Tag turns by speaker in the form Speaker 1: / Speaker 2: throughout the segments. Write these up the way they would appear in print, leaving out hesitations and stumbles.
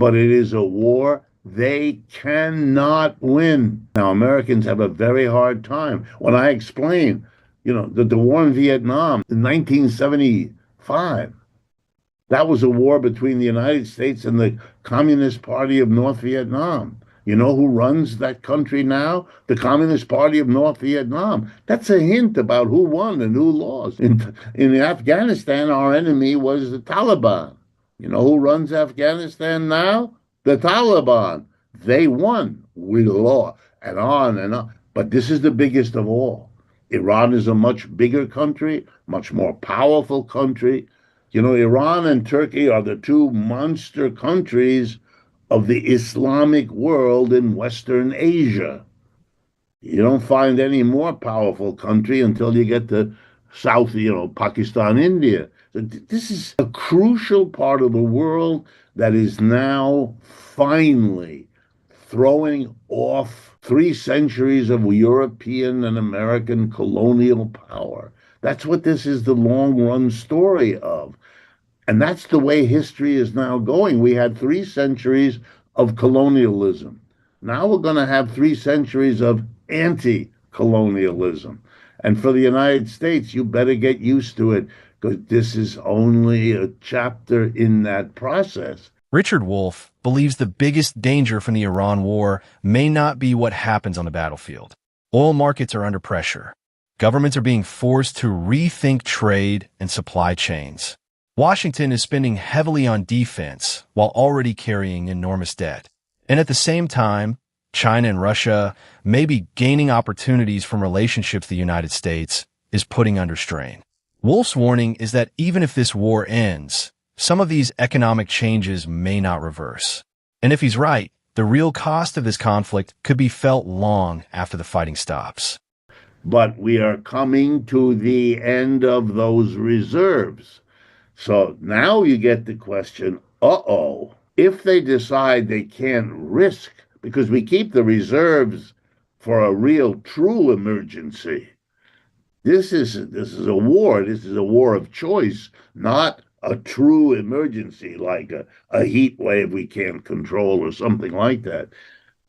Speaker 1: but it is a war they cannot win. Now, Americans have a very hard time. When I explain, that the war in Vietnam in 1975, that was a war between the United States and the Communist Party of North Vietnam. You know who runs that country now? The Communist Party of North Vietnam. That's a hint about who won and who lost. In Afghanistan, our enemy was the Taliban. You know who runs Afghanistan now? The Taliban. They won. We lost. And on and on. But this is the biggest of all. Iran is a much bigger country, much more powerful country. Iran and Turkey are the two monster countries of the Islamic world in Western Asia. You don't find any more powerful country until you get to South, Pakistan, India. So this is a crucial part of the world that is now finally throwing off 3 centuries of European and American colonial power. That's what this is the long run story of. And that's the way history is now going. We had 3 centuries of colonialism. Now we're going to have 3 centuries of anti-colonialism. And for the United States, you better get used to it because this is only a chapter in that process.
Speaker 2: Richard Wolff believes the biggest danger from the Iran war may not be what happens on the battlefield. Oil markets are under pressure. Governments are being forced to rethink trade and supply chains. Washington is spending heavily on defense while already carrying enormous debt. And at the same time, China and Russia may be gaining opportunities from relationships the United States is putting under strain. Wolff's warning is that even if this war ends, some of these economic changes may not reverse. And if he's right, the real cost of this conflict could be felt long after the fighting stops.
Speaker 1: But we are coming to the end of those reserves. So now you get the question, if they decide they can't risk, because we keep the reserves for a real, true emergency. This is a war. This is a war of choice, not a true emergency like a heat wave we can't control or something like that.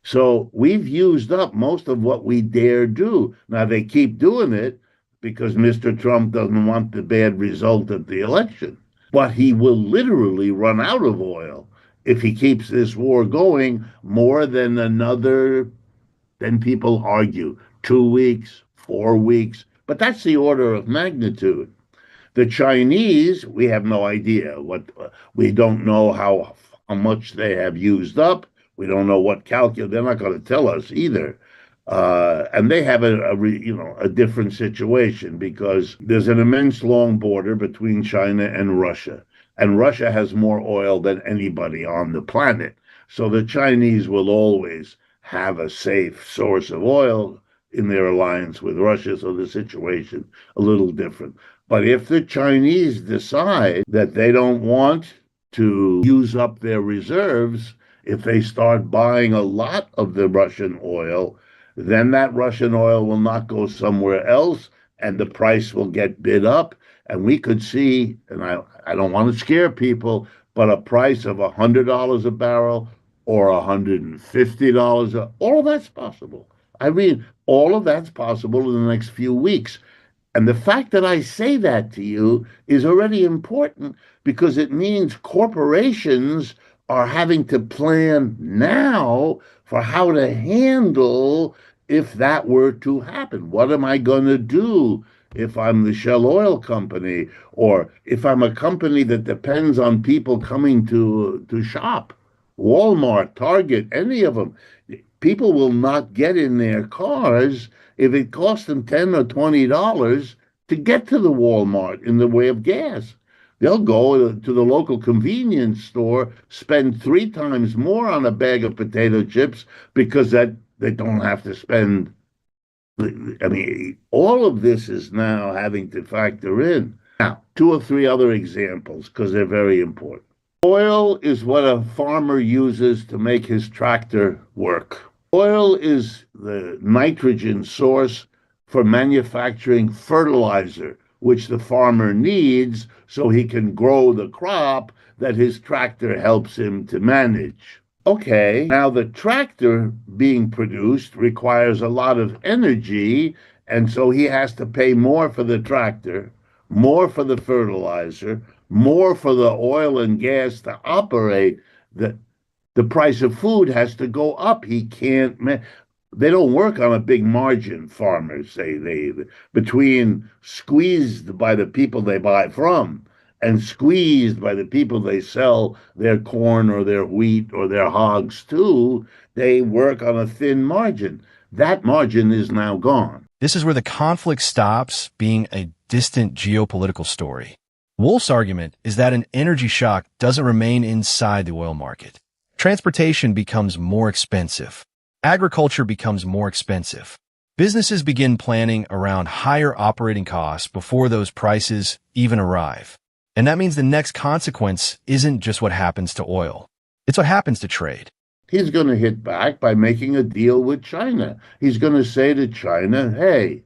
Speaker 1: So we've used up most of what we dare do. Now they keep doing it because Mr. Trump doesn't want the bad result of the election. But he will literally run out of oil if he keeps this war going more than people argue, 2 weeks, 4 weeks. But that's the order of magnitude. The Chinese, we have no idea we don't know how much they have used up. We don't know what they're not going to tell us either. And they have a different situation because there's an immense long border between China and Russia. And Russia has more oil than anybody on the planet. So the Chinese will always have a safe source of oil in their alliance with Russia. So the situation a little different. But if the Chinese decide that they don't want to use up their reserves, if they start buying a lot of the Russian oil, then that Russian oil will not go somewhere else and the price will get bid up. And we could see, and I don't want to scare people, but a price of $100 a barrel or $150, all of that's possible. I mean, all of that's possible in the next few weeks. And the fact that I say that to you is already important because it means corporations are having to plan now for how to handle if that were to happen. What am I going to do if I'm the Shell Oil Company or if I'm a company that depends on people coming to shop? Walmart, Target, any of them. People will not get in their cars if it costs them $10 or $20 to get to the Walmart in the way of gas. They'll go to the local convenience store, spend 3 times more on a bag of potato chips because that they don't have to spend. I mean, all of this is now having to factor in. Now, 2 or 3 other examples because they're very important. Oil is what a farmer uses to make his tractor work. Oil is the nitrogen source for manufacturing fertilizer, which the farmer needs so he can grow the crop that his tractor helps him to manage. Okay, now the tractor being produced requires a lot of energy, and so he has to pay more for the tractor, more for the fertilizer, more for the oil and gas to operate. The price of food has to go up. He can't. They don't work on a big margin. Farmers say they between squeezed by the people they buy from and squeezed by the people they sell their corn or their wheat or their hogs to. They work on a thin margin. That margin is now gone.
Speaker 2: This is where the conflict stops being a distant geopolitical story. Wolff's argument is that an energy shock doesn't remain inside the oil market. Transportation becomes more expensive. Agriculture becomes more expensive. Businesses begin planning around higher operating costs before those prices even arrive. And that means the next consequence isn't just what happens to oil. It's what happens to trade.
Speaker 1: He's going to hit back by making a deal with China. He's going to say to China, hey,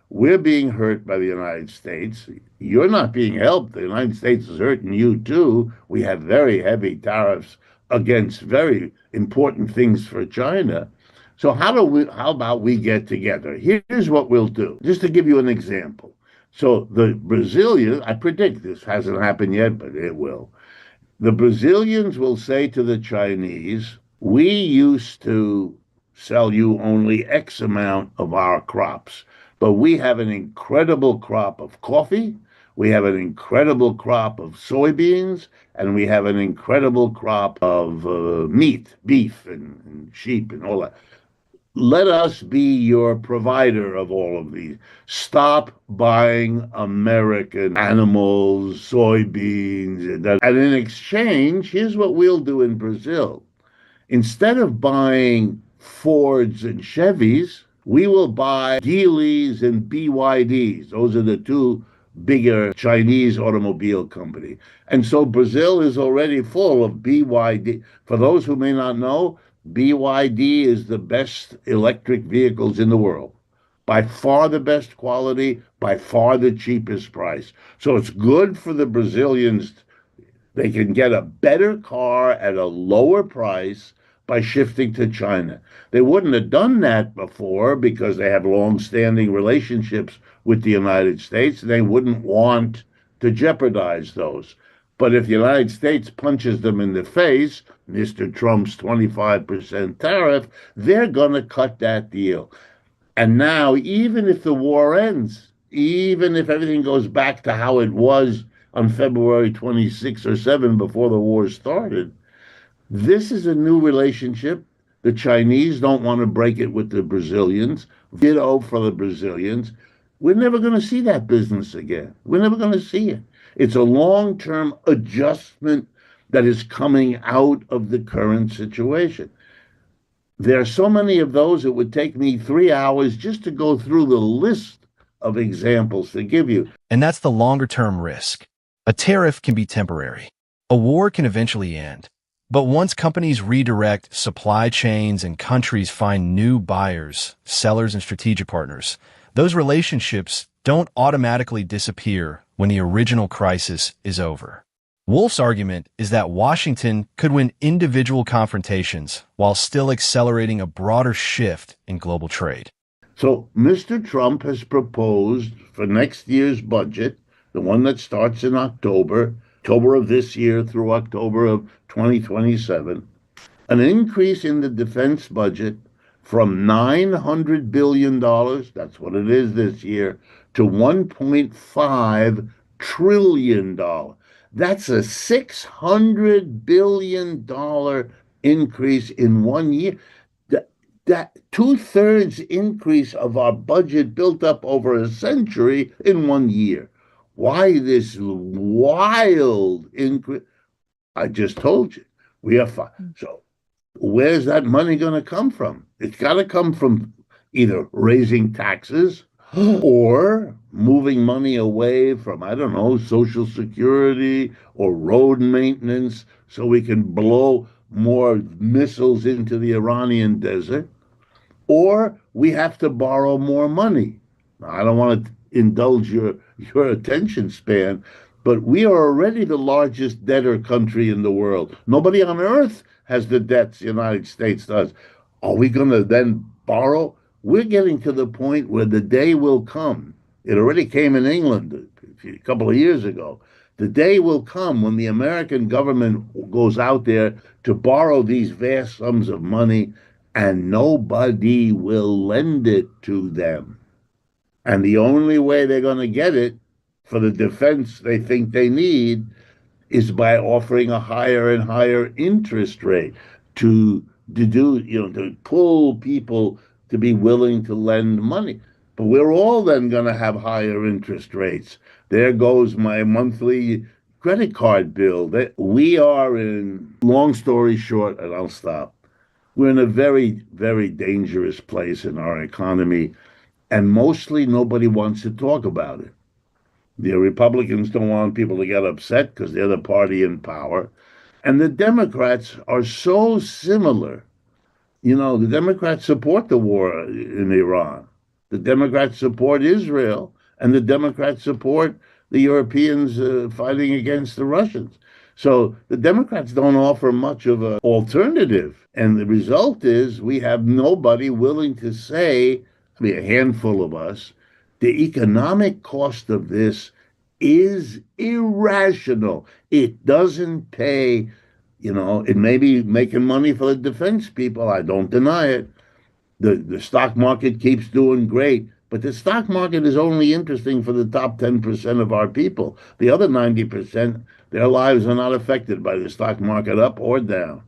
Speaker 1: we're being hurt by the United States. You're not being helped. The United States is hurting you too. We have very heavy tariffs against very important things for China. So how about we get together? Here's what we'll do. Just to give you an example. So the Brazilians, I predict this hasn't happened yet, but it will. The Brazilians will say to the Chinese, we used to sell you only X amount of our crops, but we have an incredible crop of coffee, we have an incredible crop of soybeans, and we have an incredible crop of meat, beef, and sheep, and all that. Let us be your provider of all of these. Stop buying American animals, soybeans, and in exchange, here's what we'll do in Brazil. Instead of buying Fords and Chevys, we will buy Geelys and BYDs. Those are the two bigger Chinese automobile company. And so Brazil is already full of BYD. For those who may not know, BYD is the best electric vehicles in the world. By far the best quality, by far the cheapest price. So it's good for the Brazilians. They can get a better car at a lower price by shifting to China. They wouldn't have done that before because they have long-standing relationships with the United States. They wouldn't want to jeopardize those. But if the United States punches them in the face, Mr. Trump's 25% tariff, they're going to cut that deal. And now, even if the war ends, even if everything goes back to how it was on February 26 or 7 before the war started, this is a new relationship. The Chinese don't want to break it with the Brazilians. Ditto for the Brazilians. We're never going to see that business again. We're never going to see it. It's a long-term adjustment that is coming out of the current situation. There are so many of those, it would take me 3 hours just to go through the list of examples to give you.
Speaker 2: And that's the longer-term risk. A tariff can be temporary. A war can eventually end. But once companies redirect supply chains and countries find new buyers, sellers, and strategic partners, those relationships don't automatically disappear when the original crisis is over. Wolff's argument is that Washington could win individual confrontations while still accelerating a broader shift in global trade.
Speaker 1: So Mr. Trump has proposed for next year's budget, the one that starts in October of this year through October of 2027, an increase in the defense budget from $900 billion, that's what it is this year, to $1.5 trillion. That's a $600 billion increase in 1 year. That two-thirds increase of our budget built up over a century in 1 year. Why this wild increase? I just told you. We are fine. So where's that money going to come from? It's got to come from either raising taxes or moving money away from, I don't know, Social Security or road maintenance so we can blow more missiles into the Iranian desert, or we have to borrow more money. I don't want to indulge your attention span, but we are already the largest debtor country in the world. Nobody on earth has the debts the United States does. Are we going to then borrow? We're getting to the point where the day will come. It already came in England a couple of years ago. The day will come when the American government goes out there to borrow these vast sums of money and nobody will lend it to them. And the only way they're going to get it for the defense they think they need is by offering a higher and higher interest rate to to pull people to be willing to lend money. But we're all then going to have higher interest rates. There goes my monthly credit card bill. We are in, long story short, and I'll stop. We're in a very, very dangerous place in our economy, and mostly nobody wants to talk about it. The Republicans don't want people to get upset because they're the party in power. And the Democrats are so similar. The Democrats support the war in Iran. The Democrats support Israel, and the Democrats support the Europeans fighting against the Russians. So the Democrats don't offer much of an alternative. And the result is we have nobody willing to say, I mean, a handful of us, the economic cost of this is irrational. It doesn't pay. It may be making money for the defense people. I don't deny it. The stock market keeps doing great, but the stock market is only interesting for the top 10% of our people. The other 90%, their lives are not affected by the stock market up or down.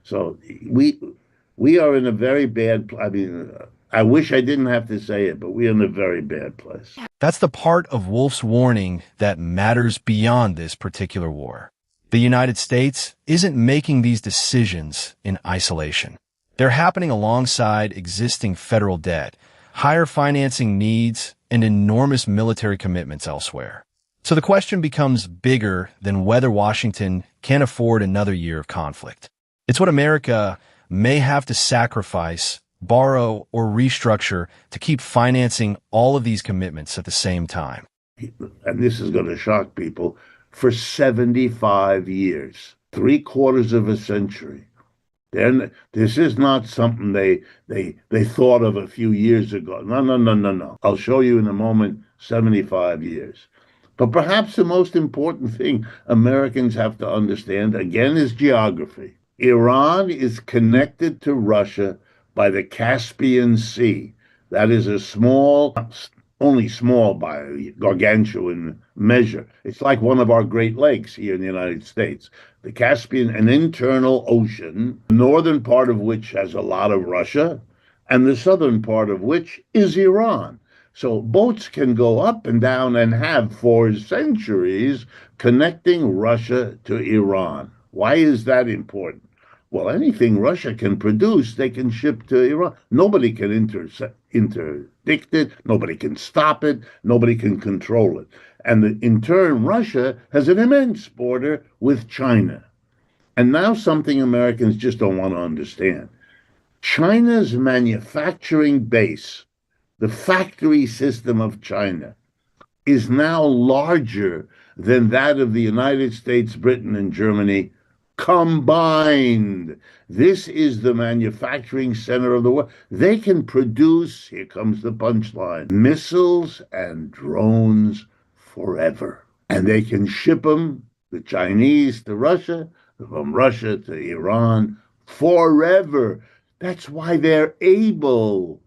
Speaker 1: So we are in a very bad. I mean, I wish I didn't have to say it, but we're in a very bad place.
Speaker 2: That's the part of Wolff's warning that matters beyond this particular war. The United States isn't making these decisions in isolation. They're happening alongside existing federal debt, higher financing needs, and enormous military commitments elsewhere. So the question becomes bigger than whether Washington can afford another year of conflict. It's what America may have to sacrifice, borrow, or restructure to keep financing all of these commitments at the same time.
Speaker 1: And this is going to shock people. For 75 years, three-quarters of a century. This is not something they thought of a few years ago. No, no, no, no, no. I'll show you in a moment, 75 years. But perhaps the most important thing Americans have to understand, again, is geography. Iran is connected to Russia by the Caspian Sea. That is a small, only small by gargantuan measure. It's like one of our Great Lakes here in the United States. The Caspian, an internal ocean, the northern part of which has a lot of Russia, and the southern part of which is Iran. So boats can go up and down and have for centuries connecting Russia to Iran. Why is that important? Well, anything Russia can produce, they can ship to Iran. Nobody can interdict it. Nobody can stop it. Nobody can control it. And in turn, Russia has an immense border with China. And now something Americans just don't want to understand. China's manufacturing base, the factory system of China, is now larger than that of the United States, Britain, and Germany combined. This is the manufacturing center of the world. They can produce, here comes the punchline, missiles and drones forever. And they can ship them, the Chinese to Russia, from Russia to Iran, forever. That's why they're able.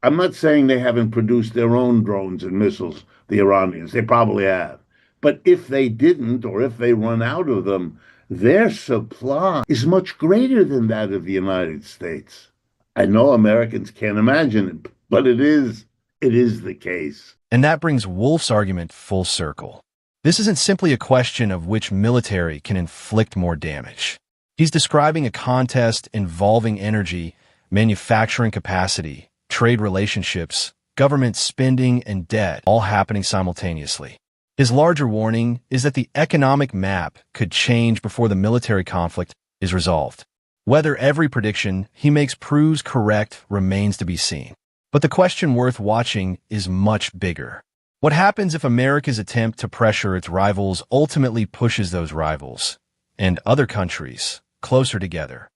Speaker 1: I'm not saying they haven't produced their own drones and missiles, the Iranians. They probably have. But if they didn't, or if they run out of them, their supply is much greater than that of the United States. I know Americans can't imagine it, but it is the case.
Speaker 2: And that brings Wolff's argument full circle. This isn't simply a question of which military can inflict more damage. He's describing a contest involving energy, manufacturing capacity, trade relationships, government spending, and debt all happening simultaneously. His larger warning is that the economic map could change before the military conflict is resolved. Whether every prediction he makes proves correct remains to be seen. But the question worth watching is much bigger. What happens if America's attempt to pressure its rivals ultimately pushes those rivals and other countries closer together?